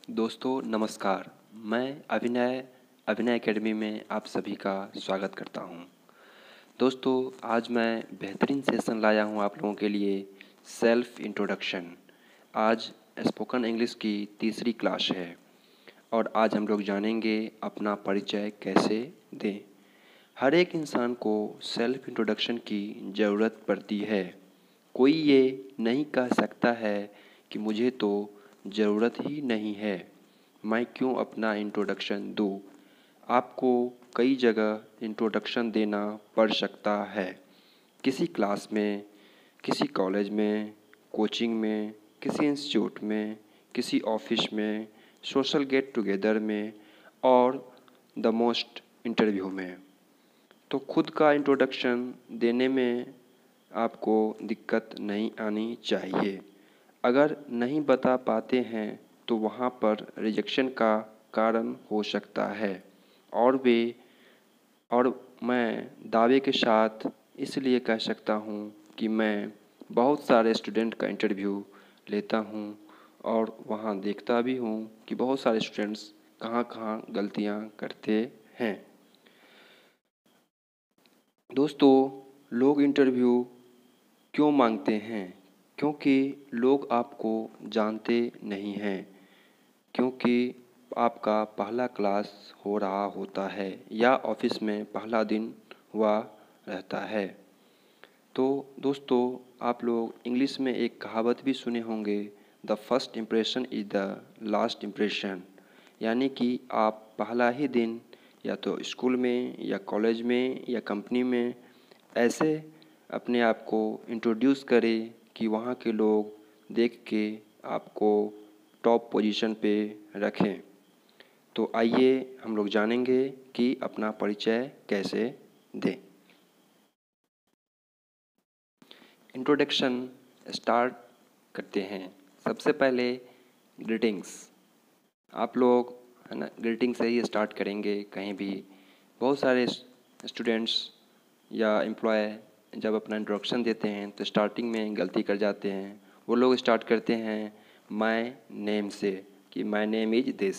दोस्तों नमस्कार। मैं अभिनय अभिनय एकेडमी में आप सभी का स्वागत करता हूं। दोस्तों आज मैं बेहतरीन सेशन लाया हूं आप लोगों के लिए सेल्फ इंट्रोडक्शन। आज स्पोकन इंग्लिश की तीसरी क्लास है और आज हम लोग जानेंगे अपना परिचय कैसे दें। हर एक इंसान को सेल्फ इंट्रोडक्शन की ज़रूरत पड़ती है। कोई ये नहीं कह सकता है कि मुझे तो ज़रूरत ही नहीं है, मैं क्यों अपना इंट्रोडक्शन दूँ। आपको कई जगह इंट्रोडक्शन देना पड़ सकता है, किसी क्लास में, किसी कॉलेज में, कोचिंग में, किसी इंस्टीट्यूट में, किसी ऑफिस में, सोशल गेट टुगेदर में और द मोस्ट इंटरव्यू में। तो खुद का इंट्रोडक्शन देने में आपको दिक्कत नहीं आनी चाहिए। अगर नहीं बता पाते हैं तो वहाँ पर रिजेक्शन का कारण हो सकता है और मैं दावे के साथ इसलिए कह सकता हूँ कि मैं बहुत सारे स्टूडेंट का इंटरव्यू लेता हूँ और वहाँ देखता भी हूँ कि बहुत सारे स्टूडेंट्स कहाँ कहाँ गलतियाँ करते हैं। दोस्तों लोग इंटरव्यू क्यों मांगते हैं? क्योंकि लोग आपको जानते नहीं हैं, क्योंकि आपका पहला क्लास हो रहा होता है या ऑफिस में पहला दिन हुआ रहता है। तो दोस्तों आप लोग इंग्लिश में एक कहावत भी सुने होंगे, the first impression is the last impression. यानी कि आप पहला ही दिन या तो स्कूल में या कॉलेज में या कंपनी में ऐसे अपने आप को इंट्रोड्यूस करें कि वहाँ के लोग देख के आपको टॉप पोजीशन पे रखें। तो आइए हम लोग जानेंगे कि अपना परिचय कैसे दें। इंट्रोडक्शन स्टार्ट करते हैं। सबसे पहले ग्रीटिंग्स। आप लोग है ना ग्रीटिंग से ही स्टार्ट करेंगे कहीं भी। बहुत सारे स्टूडेंट्स या एम्प्लॉय जब अपना इंट्रोडक्शन देते हैं तो स्टार्टिंग में गलती कर जाते हैं। वो लोग स्टार्ट करते हैं माय नेम से कि माय नेम इज़ दिस,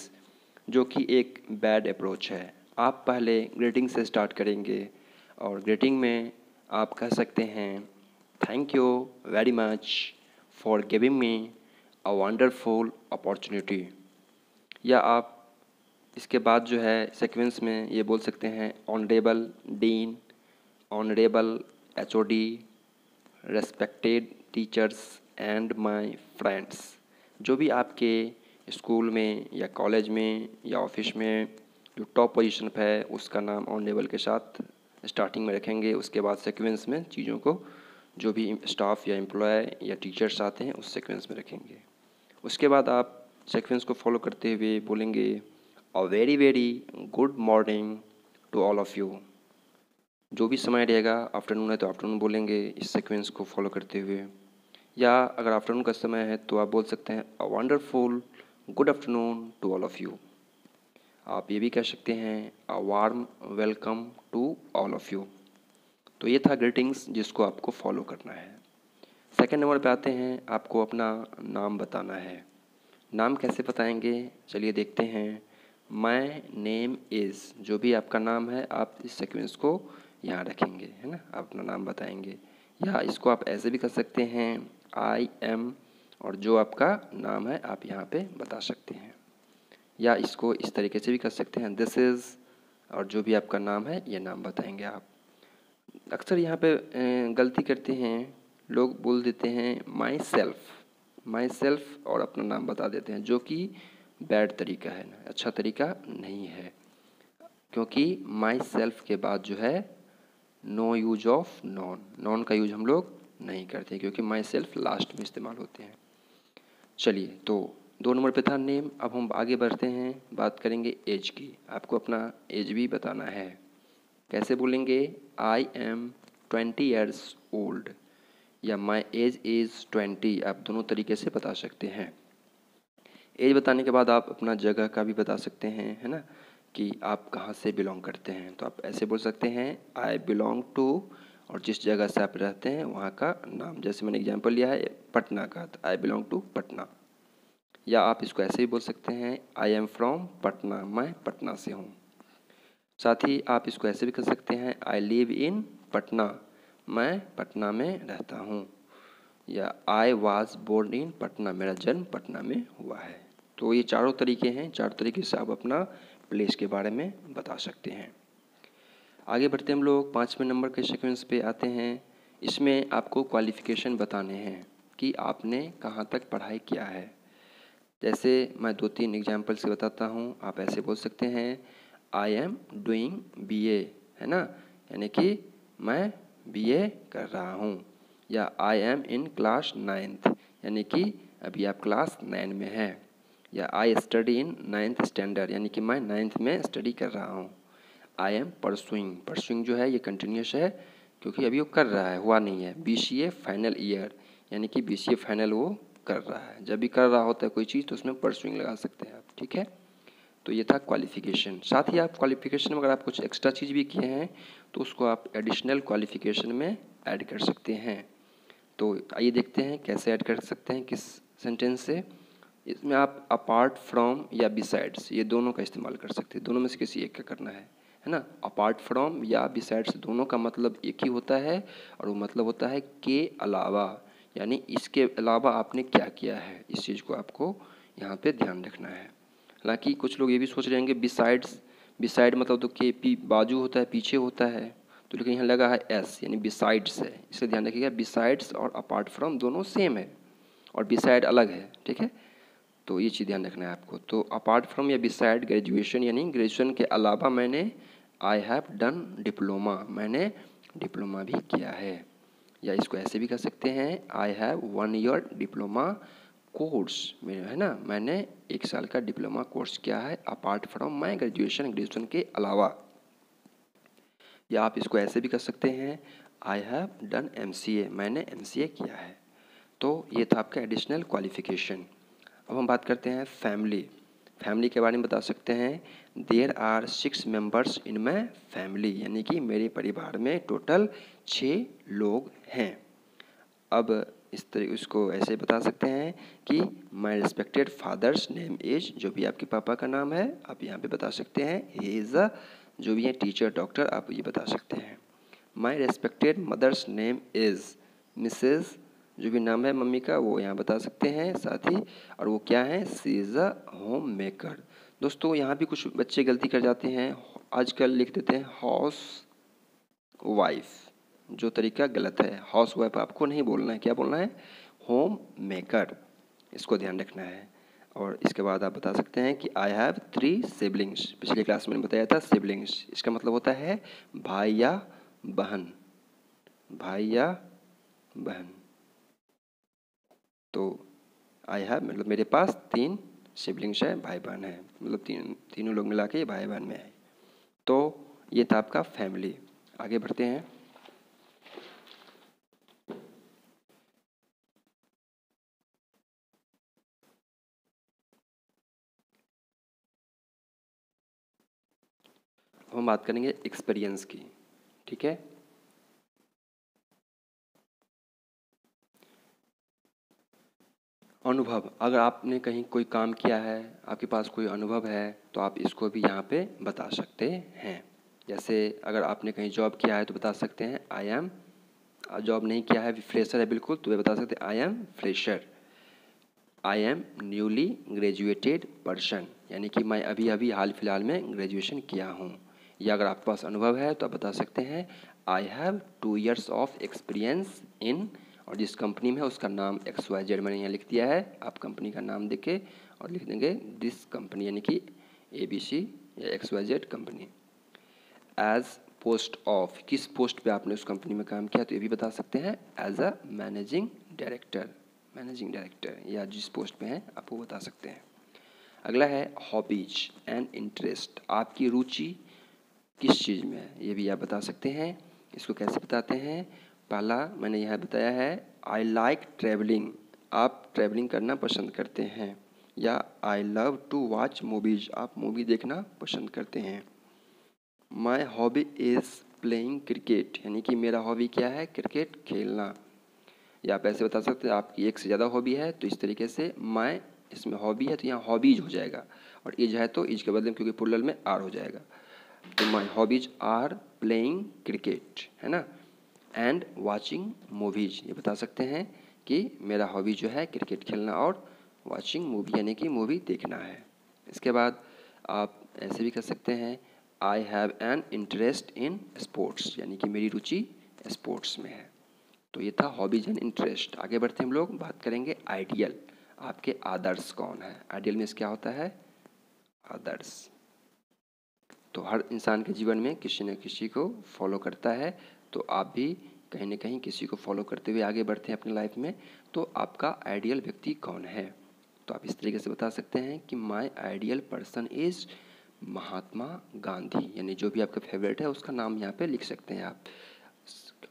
जो कि एक बैड अप्रोच है। आप पहले ग्रीटिंग से स्टार्ट करेंगे और ग्रीटिंग में आप कह सकते हैं thank you very much for giving me a wonderful opportunity. या आप इसके बाद जो है सीक्वेंस में ये बोल सकते हैं honourable dean, honourable HOD, respected teachers and my friends. जो भी आपके स्कूल में या कॉलेज में या ऑफिस में जो टॉप पोजीशन पे है उसका नाम ऑनरेबल के साथ स्टार्टिंग में रखेंगे। उसके बाद सीक्वेंस में चीज़ों को जो भी स्टाफ या एम्प्लॉय या टीचर्स आते हैं उस सीक्वेंस में रखेंगे। उसके बाद आप सीक्वेंस को फॉलो करते हुए बोलेंगे a very very good morning to all of you. जो भी समय रहेगा, आफ्टरनून है तो आफ्टरनून बोलेंगे इस सीक्वेंस को फॉलो करते हुए। या अगर आफ्टरनून का समय है तो आप बोल सकते हैं a wonderful good afternoon to all of you. आप ये भी कह सकते हैं a warm welcome to all of you. तो ये था ग्रीटिंग्स जिसको आपको फॉलो करना है। सेकंड नंबर पे आते हैं, आपको अपना नाम बताना है। नाम कैसे बताएंगे चलिए देखते हैं। माय नेम इज़, जो भी आपका नाम है आप इस सीक्वेंस को यहाँ रखेंगे, है ना। आप अपना नाम बताएंगे या इसको आप ऐसे भी कर सकते हैं आई एम, और जो आपका नाम है आप यहाँ पे बता सकते हैं। या इसको इस तरीके से भी कर सकते हैं दिस इज़, और जो भी आपका नाम है ये नाम बताएंगे आप। अक्सर यहाँ पे गलती करते हैं लोग, बोल देते हैं माई सेल्फ और अपना नाम बता देते हैं, जो कि बैड तरीका है ना, अच्छा तरीका नहीं है। क्योंकि माई सेल्फ के बाद जो है no use of none, none का यूज हम लोग नहीं करते क्योंकि माई सेल्फ लास्ट में इस्तेमाल होते हैं। चलिए तो 2 नंबर पे था नेम। अब हम आगे बढ़ते हैं, बात करेंगे एज की। आपको अपना एज भी बताना है। कैसे बोलेंगे आई एम 20 ईयर्स ओल्ड या माई एज इज़ 20। आप दोनों तरीके से बता सकते हैं। एज बताने के बाद आप अपना जगह का भी बता सकते हैं, है ना, कि आप कहाँ से बिलोंग करते हैं। तो आप ऐसे बोल सकते हैं आई बिलोंग टू, और जिस जगह से आप रहते हैं वहाँ का नाम। जैसे मैंने एग्जांपल लिया है पटना का, तो आई बिलोंग टू पटना। या आप इसको ऐसे भी बोल सकते हैं आई एम फ्रॉम पटना, मैं पटना से हूँ। साथ ही आप इसको ऐसे भी कर सकते हैं आई लिव इन पटना, मैं पटना में रहता हूँ। या I was born in Patna, मेरा जन्म पटना में हुआ है। तो ये चारों तरीके हैं, चार तरीके से आप अपना प्लेस के बारे में बता सकते हैं। आगे बढ़ते हम लोग 5वें नंबर के सीक्वेंस पे आते हैं। इसमें आपको क्वालिफ़िकेशन बताने हैं कि आपने कहाँ तक पढ़ाई किया है। जैसे मैं 2-3 एग्जाम्पल से बताता हूँ, आप ऐसे बोल सकते हैं आई एम डूइंग BA, है ना, यानी कि मैं BA कर रहा हूँ। या I am in class 9th, यानी कि अभी आप क्लास 9 में हैं। या I study in 9th standard, यानी कि मैं 9th में स्टडी कर रहा हूँ। आई एम परसुइंग, परसुइंग जो है ये कंटिन्यूस है क्योंकि अभी वो कर रहा है, हुआ नहीं है। BCA फाइनल ईयर, यानी कि BCA फाइनल वो कर रहा है। जब भी कर रहा होता है कोई चीज़ तो उसमें परसुइंग लगा सकते हैं आप, ठीक है। तो ये था क्वालिफ़िकेशन। साथ ही आप क्वालिफ़िकेशन में अगर आप कुछ एक्स्ट्रा चीज़ भी किए हैं तो उसको आप एडिशनल क्वालिफ़िकेशन में ऐड कर सकते हैं। तो आइए देखते हैं कैसे ऐड कर सकते हैं, किस सेंटेंस से। इसमें आप अपार्ट फ्रॉम या बिसाइड्स, ये दोनों का इस्तेमाल कर सकते हैं। दोनों में से किसी एक का करना है ना। अपार्ट फ्रॉम या बिसाइड्स दोनों का मतलब एक ही होता है और वो मतलब होता है के अलावा, यानी इसके अलावा आपने क्या किया है, इस चीज़ को आपको यहाँ पे ध्यान रखना है। हालांकि कुछ लोग ये भी सोच रहे होंगे बिसाइड्स, बिसाइड मतलब तो के पी बाजू होता है, पीछे होता है, तो लेकिन यहाँ लगा है एस, यानी बिसाइड्स है, इसलिए ध्यान रखिएगा बिसाइड्स और अपार्ट फ्रॉम दोनों सेम है और बिसाइड अलग है, ठीक है। तो ये चीज़ ध्यान रखना है आपको। तो अपार्ट फ्रॉम या बिसाइड ग्रेजुएशन, यानी ग्रेजुएशन के अलावा मैंने आई हैव डन डिप्लोमा, मैंने डिप्लोमा भी किया है। या इसको ऐसे भी कर सकते हैं I have 1 year diploma course, मेरा है ना, मैंने 1 साल का डिप्लोमा कोर्स किया है apart from my graduation, graduation के अलावा। या आप इसको ऐसे भी कर सकते हैं आई हैव डन MCA, मैंने MCA किया है। तो ये था आपका एडिशनल क्वालिफिकेशन। अब हम बात करते हैं फैमिली। फैमिली के बारे में बता सकते हैं there are 6 members in my family, यानी कि मेरे परिवार में टोटल 6 लोग हैं। अब इस तरह उसको ऐसे बता सकते हैं कि माई रिस्पेक्टेड फादर्स नेम इज, जो भी आपके पापा का नाम है आप यहाँ पे बता सकते हैं। ही इज़ अ, जो भी है टीचर डॉक्टर, आप ये बता सकते हैं। My respected mother's name is Mrs, जो भी नाम है मम्मी का वो यहाँ बता सकते हैं साथ ही, और वो क्या है, सी इज़ अ होम मेकर। दोस्तों यहाँ भी कुछ बच्चे गलती कर जाते हैं, आजकल लिख देते हैं हाउस वाइफ, जो तरीका गलत है। हाउस वाइफ आपको नहीं बोलना है, क्या बोलना है, होम मेकर, इसको ध्यान रखना है। और इसके बाद आप बता सकते हैं कि आई हैव 3 सिबलिंग्स, पिछली क्लास में मैंने बताया था सिबलिंग्स, इसका मतलब होता है भाई या बहन, भाई या बहन। तो आई हैव मतलब मेरे पास 3 सिबलिंग्स है, भाई बहन है, मतलब तीनों लोग मिला के भाई बहन में है। तो ये था आपका फैमिली। आगे बढ़ते हैं। हम बात करेंगे एक्सपीरियंस की, ठीक है। अनुभव, अगर आपने कहीं कोई काम किया है, आपके पास कोई अनुभव है, तो आप इसको भी यहाँ पे बता सकते हैं। जैसे अगर आपने कहीं जॉब किया है तो बता सकते हैं आई एम, जॉब नहीं किया है, फ्रेशर है बिल्कुल, तो वे बता सकते हैं I am fresher. I am newly graduated person, यानी कि मैं अभी अभी हाल फिलहाल में ग्रेजुएशन किया हूँ। या अगर आपके पास अनुभव है तो आप बता सकते हैं I have 2 years of experience in, और जिस कंपनी में है उसका नाम XYZ मैंने यहाँ लिख दिया है, आप कंपनी का नाम देके और लिख देंगे दिस कंपनी, यानी कि ABC या XYZ company. As post of, किस पोस्ट पे आपने उस कंपनी में काम किया, तो ये भी बता सकते हैं as a managing director, managing director, या जिस पोस्ट पे हैं आप वो बता सकते हैं। अगला है हॉबीज एंड इंटरेस्ट, आपकी रुचि किस चीज़ में है, ये भी आप बता सकते हैं। इसको कैसे बताते हैं, पहला मैंने यह बताया है आई लाइक ट्रैवलिंग, आप ट्रैवलिंग करना पसंद करते हैं। या I love to watch movies, आप मूवी देखना पसंद करते हैं। My hobby is playing cricket, यानी कि मेरा हॉबी क्या है, क्रिकेट खेलना। या आप ऐसे बता सकते हैं आपकी एक से ज़्यादा हॉबी है, तो इस तरीके से माई इसमें हॉबी है तो यहाँ हॉबीज हो जाएगा, और इज है तो इज के बदले में क्योंकि प्लुरल में आर हो जाएगा। तो my hobbies are playing cricket, है ना, एंड वाचिंग मूवीज। ये बता सकते हैं कि मेरा हॉबी जो है क्रिकेट खेलना और वाचिंग मूवी यानी कि मूवी देखना है। इसके बाद आप ऐसे भी कर सकते हैं, I have an interest in sports, यानी कि मेरी रुचि स्पोर्ट्स में है। तो ये था हॉबीज एंड इंटरेस्ट। आगे बढ़ते हम लोग बात करेंगे आइडियल। आपके आदर्श कौन है? आइडियल मीन्स क्या होता है? आदर्श। तो हर इंसान के जीवन में किसी न किसी को फॉलो करता है, तो आप भी कहीं ना कहीं किसी को फॉलो करते हुए आगे बढ़ते हैं अपनी लाइफ में। तो आपका आइडियल व्यक्ति कौन है? तो आप इस तरीके से बता सकते हैं कि my ideal person is Mahatma Gandhi, यानी जो भी आपका फेवरेट है उसका नाम यहाँ पे लिख सकते हैं आप।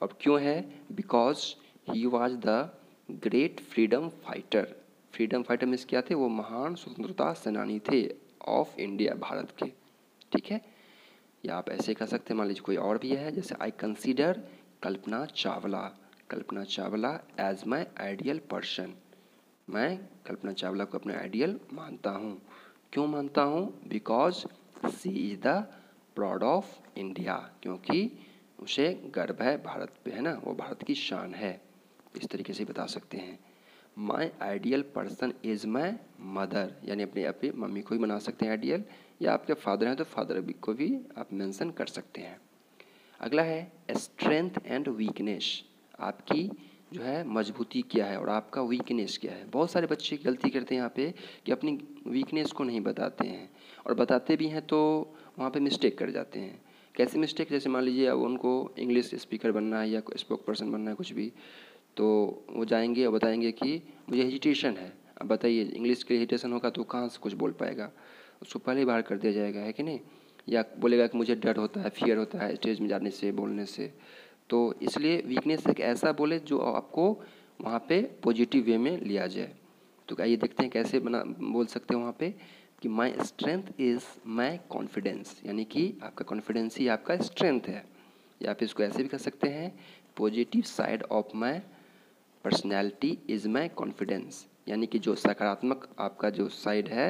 और क्यों है? Because he was the great freedom fighter. Freedom fighter means क्या थे? वो महान स्वतंत्रता सेनानी थे ऑफ इंडिया, भारत के। ठीक है, या आप ऐसे कह सकते हैं, मान लीजिए कोई और भी है, जैसे I consider Kalpana Chawla, Kalpana Chawla as my ideal person. मैं कल्पना चावला को अपना आइडियल मानता हूँ। क्यों मानता हूँ? Because she is the proud of India, क्योंकि उसे गर्व है भारत पे, है ना, वो भारत की शान है। इस तरीके से बता सकते हैं। माई ideal person is my mother, यानी अपने अपनी मम्मी को ही बना सकते हैं आइडियल, या आपके फादर हैं तो फादर को भी आप मेंशन कर सकते हैं। अगला है स्ट्रेंथ एंड वीकनेस। आपकी जो है मजबूती क्या है और आपका वीकनेस क्या है। बहुत सारे बच्चे गलती करते हैं यहाँ पे कि अपनी वीकनेस को नहीं बताते हैं, और बताते भी हैं तो वहाँ पे मिस्टेक कर जाते हैं। कैसे मिस्टेक? जैसे मान लीजिए अब उनको इंग्लिश स्पीकर बनना है या स्पोक पर्सन बनना है कुछ भी, तो वो जाएंगे और बताएंगे कि मुझे हेजिटेशन है। अब बताइए, इंग्लिश के लिए हेजिटेशन होगा तो कहाँ से कुछ बोल पाएगा? उसको पहले ही बाहर कर दिया जाएगा, है कि नहीं? या बोलेगा कि मुझे डर होता है, फियर होता है स्टेज में जाने से, बोलने से। तो इसलिए वीकनेस एक ऐसा बोले जो आपको वहाँ पे पॉजिटिव वे में लिया जाए। तो आइए देखते हैं कैसे बोल सकते हैं वहाँ पे कि my strength is my confidence, यानी कि आपका कॉन्फिडेंस ही आपका स्ट्रेंथ है। या फिर इसको ऐसे भी कर सकते हैं, positive side of my personality is my confidence, यानी कि जो सकारात्मक आपका जो साइड है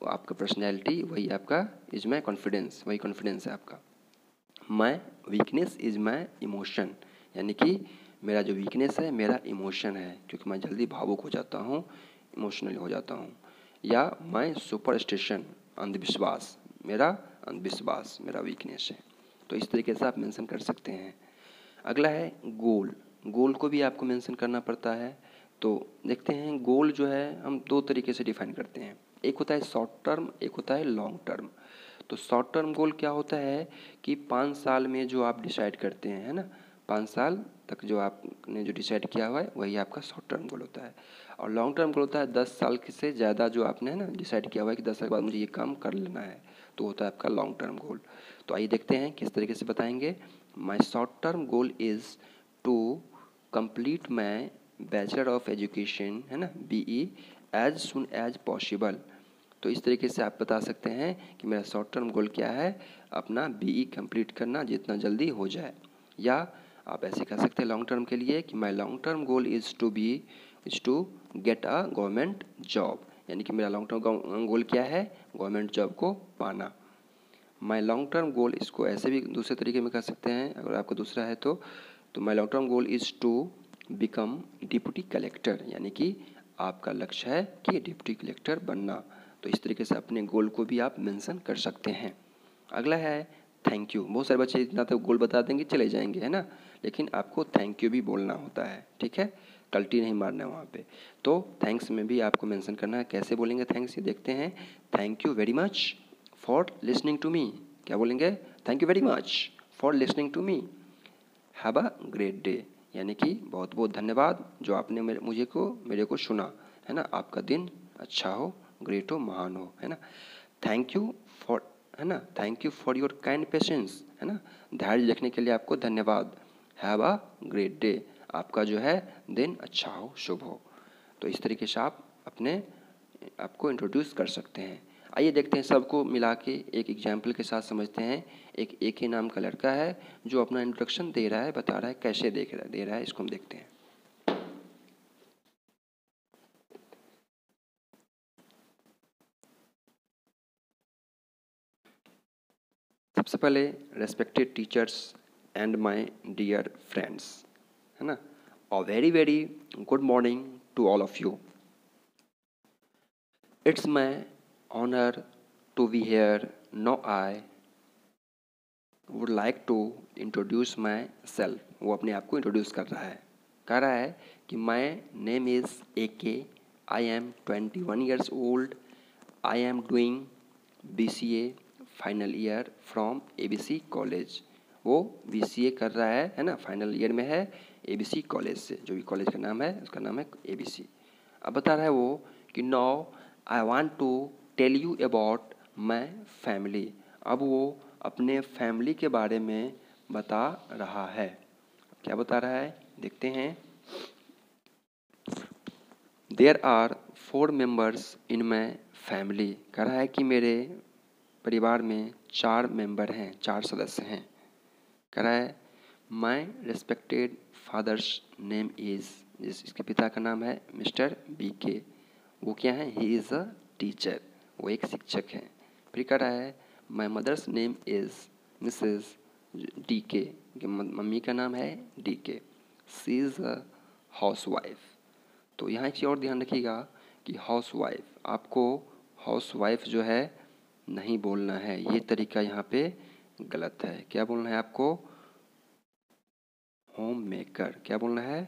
आपका पर्सनैलिटी, वही आपका इज माई कॉन्फिडेंस, वही कॉन्फिडेंस है आपका। My weakness is my emotion, यानी कि मेरा जो वीकनेस है मेरा इमोशन है, क्योंकि मैं जल्दी भावुक हो जाता हूँ, इमोशनल हो जाता हूँ। या माई सुपरस्टिशन, अंधविश्वास, मेरा अंधविश्वास मेरा वीकनेस है। तो इस तरीके से आप मेंशन कर सकते हैं। अगला है गोल। गोल को भी आपको मेंशन करना पड़ता है। तो देखते हैं, गोल जो है हम दो तरीके से डिफाइन करते हैं। एक होता है शॉर्ट टर्म, एक होता है लॉन्ग टर्म। तो शॉर्ट टर्म गोल क्या होता है कि 5 साल में जो आप डिसाइड करते हैं, है ना, 5 साल तक जो आपने जो डिसाइड किया हुआ है वही आपका शॉर्ट टर्म गोल होता है। और लॉन्ग टर्म गोल होता है 10 साल से ज़्यादा जो आपने, है ना, डिसाइड किया हुआ है कि 10 साल के बाद मुझे ये काम कर लेना है, तो होता है आपका लॉन्ग टर्म गोल। तो आइए देखते हैं किस तरीके से बताएंगे। My short term goal is to complete my bachelor of education, है ना, BE as soon as possible. तो इस तरीके से आप बता सकते हैं कि मेरा शॉर्ट टर्म गोल क्या है, अपना BE कंप्लीट करना जितना जल्दी हो जाए। या आप ऐसे कह सकते हैं लॉन्ग टर्म के लिए कि my long term goal is to get a government job, यानी कि मेरा लॉन्ग टर्म गोल क्या है, गवर्नमेंट जॉब को पाना। माई लॉन्ग टर्म गोल, इसको ऐसे भी दूसरे तरीके में कह सकते हैं अगर आपको दूसरा है तो my long term goal is to become deputy collector, यानी कि आपका लक्ष्य है कि डिप्टी कलेक्टर बनना। तो इस तरीके से अपने गोल को भी आप मेंशन कर सकते हैं। अगला है थैंक यू। बहुत सारे बच्चे इतना तो गोल बता देंगे चले जाएंगे, है ना, लेकिन आपको थैंक यू भी बोलना होता है, ठीक है, कल्टी नहीं मारना है वहाँ पे। तो थैंक्स में भी आपको मेंशन करना है। कैसे बोलेंगे थैंक्स, ये देखते हैं। Thank you very much for listening to me. क्या बोलेंगे? Thank you very much for listening to me, have a great day, यानी कि बहुत बहुत धन्यवाद जो आपने मेरे को सुना, है ना, आपका दिन अच्छा हो, ग्रेट हो, महान हो, है ना। थैंक यू फॉर, है ना, thank you for your kind patience, है ना, धैर्य रखने के लिए आपको धन्यवाद। हैव अ ग्रेट डे, आपका जो है दिन अच्छा हो, शुभ हो। तो इस तरीके से आप अपने आपको इंट्रोड्यूस कर सकते हैं। आइए देखते हैं, सबको मिला के एक एग्जाम्पल के साथ समझते हैं। एक ही नाम का लड़का है जो अपना इंट्रोडक्शन दे रहा है, बता रहा है कैसे दे रहा है, इसको हम देखते हैं। सबसे पहले respected teachers and my dear friends, है ना, a very very good morning to all of you. It's my honour to be here. No I would like to introduce myself. वो अपने आप को इंट्रोड्यूस कर रहा है, कह रहा है कि my name is AK, I am 21 years old, I am doing BCA final year from ABC college. वो BCA कर रहा है ना, फाइनल ईयर में है ABC कॉलेज से, जो भी कॉलेज का नाम है उसका नाम है ABC। अब बता रहा है वो कि now I want to tell you about my family. अब वो अपने फैमिली के बारे में बता रहा है। क्या बता रहा है देखते हैं। There are 4 members in my family. कह रहा है कि मेरे परिवार में 4 मेंबर हैं, 4 सदस्य हैं। कह रहा है माई रेस्पेक्टेड फादर्स नेम इज़, इसके पिता का नाम है मिस्टर BK। वो क्या है, ही इज़ अ टीचर, वो एक शिक्षक हैं। फिर कह रहा है my mother's name is Mrs DK, मम्मी का नाम है DK। She is a housewife. तो यहाँ एक चीज़ और ध्यान रखिएगा कि हाउस वाइफ, आपको हाउस वाइफ जो है नहीं बोलना है, ये तरीका यहाँ पे गलत है। क्या बोलना है आपको, होम मेकर। क्या बोलना है,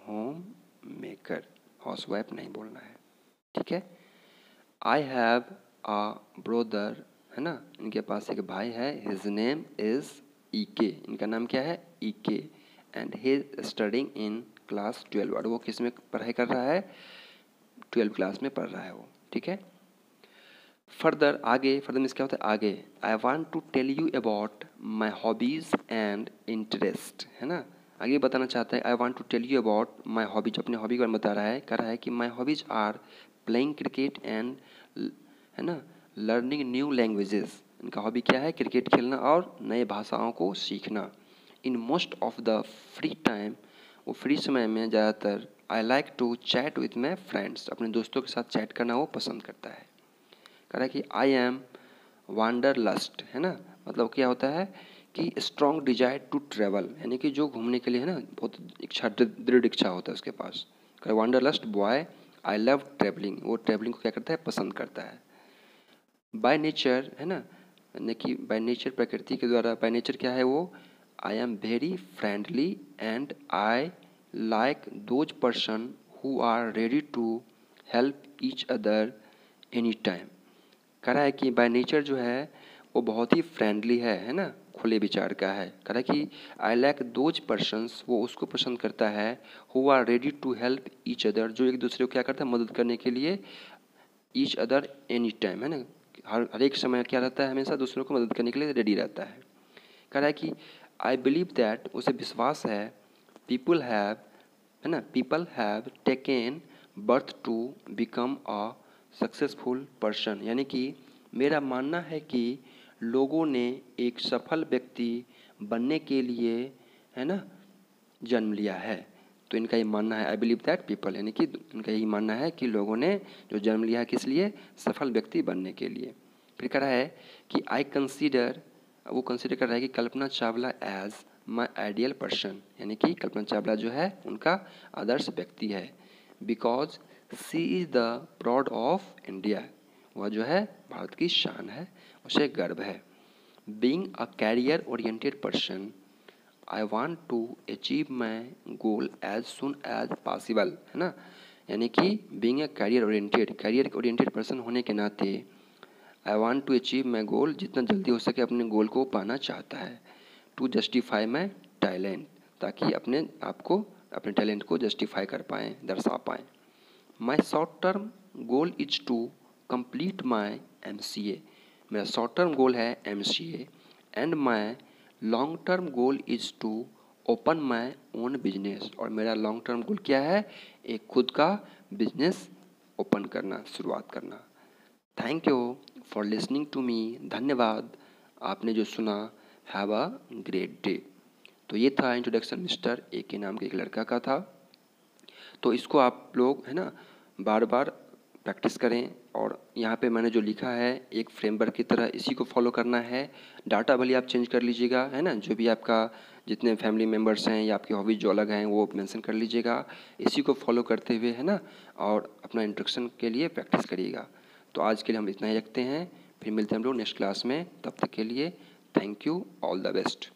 होम मेकर, हाउस वाइफ नहीं बोलना है, ठीक है। आई हैव अ ब्रोदर, है ना, इनके पास एक भाई है, हिज नेम इज़ EK, इनका नाम क्या है EK, and he is studying in class 12। और वो किस में पढ़ाई कर रहा है, 12 क्लास में पढ़ रहा है वो, ठीक है। फर्दर आगे, फर्दर मीन्स क्या होता है आगे। I want to tell you about my hobbies and interest, है ना, आगे बताना चाहता है। I want to tell you about my hobbies, अपने हॉबी के बारे में बता रहा है। कह रहा है कि my hobbies are playing cricket and, है ना, लर्निंग न्यू लैंग्वेजेस। इनका हॉबी क्या है, क्रिकेट खेलना और नए भाषाओं को सीखना। In most of the free time, वो फ्री समय में ज़्यादातर I like to chat with my friends, अपने दोस्तों के साथ चैट करना वो पसंद करता है। कह रहा है कि आई एम वांडरलस्ट, है ना, मतलब क्या होता है कि स्ट्रॉन्ग डिजायर टू ट्रेवल, यानी कि जो घूमने के लिए, है ना, बहुत इच्छा, दृढ़ इच्छा होता है उसके पास। कह वांडरलस्ट बॉय, आई लव ट्रेवलिंग, वो ट्रेवलिंग को क्या करता है, पसंद करता है। बाय नेचर, है ना, यानी कि बाय नेचर प्रकृति के द्वारा, बाय नेचर क्या है वो, I am very friendly and I like those person who are ready to help each other any time. कह रहा है कि बाय नेचर जो है वो बहुत ही फ्रेंडली है ना, खुले विचार का है। कह रहा है कि आई लाइक दोज पर्सन्स, वो उसको पसंद करता है, who are ready to help each other, जो एक दूसरे को क्या करता है, मदद करने के लिए, ईच अदर एनी टाइम, है ना, हर एक समय क्या रहता है, हमेशा दूसरों को मदद करने के लिए रेडी रहता है। कह रहा है कि आई बिलीव दैट, उसे विश्वास है, पीपल हैव, है ना, people have taken birth to become a successful person, यानी कि मेरा मानना है कि लोगों ने एक सफल व्यक्ति बनने के लिए, है ना, जन्म लिया है। तो इनका ये मानना है, आई बिलीव दैट पीपल, यानी कि इनका यही मानना है कि लोगों ने जो जन्म लिया है किस लिए, सफल व्यक्ति बनने के लिए। फिर कह रहा है कि आई कंसीडर, वो कंसीडर कर रहा है कि Kalpana Chawla as my ideal person, यानी कि कल्पना चावला जो है उनका आदर्श व्यक्ति है। Because she is the proud of India, वह जो है भारत की शान है, उसे गर्व है। Being a career oriented person, I want to achieve my goal as soon as possible, है ना, यानी कि being a career oriented person होने के नाते I want to achieve my goal, जितना जल्दी हो सके अपने गोल को पाना चाहता है। टू जस्टिफाई माई टैलेंट, ताकि अपने आप को, अपने टैलेंट को जस्टिफाई कर पाएँ, दर्शा पाएँ। My short term goal is to complete my MCA, मेरा शॉर्ट टर्म गोल है MCA, and my long term goal is to open my own business, और मेरा लॉन्ग टर्म गोल क्या है, एक खुद का बिजनेस ओपन करना, शुरुआत करना। Thank you for listening to me, धन्यवाद आपने जो सुना। Have a great day. तो ये था इंट्रोडक्शन मिस्टर AK नाम के एक लड़का का था। तो इसको आप लोग, है ना, बार बार प्रैक्टिस करें। और यहाँ पे मैंने जो लिखा है एक फ्रेमवर्क की तरह इसी को फॉलो करना है। डाटा भले आप चेंज कर लीजिएगा, है ना, जो भी आपका जितने फैमिली मेम्बर्स हैं या आपकी हॉबीज जो अलग हैं वो मेंशन कर लीजिएगा, इसी को फॉलो करते हुए, है ना, और अपना इंट्रोडक्शन के लिए प्रैक्टिस करिएगा। तो आज के लिए हम इतना ही रखते हैं, फिर मिलते हैं हम लोग नेक्स्ट क्लास में। तब तक के लिए thank you, all the best.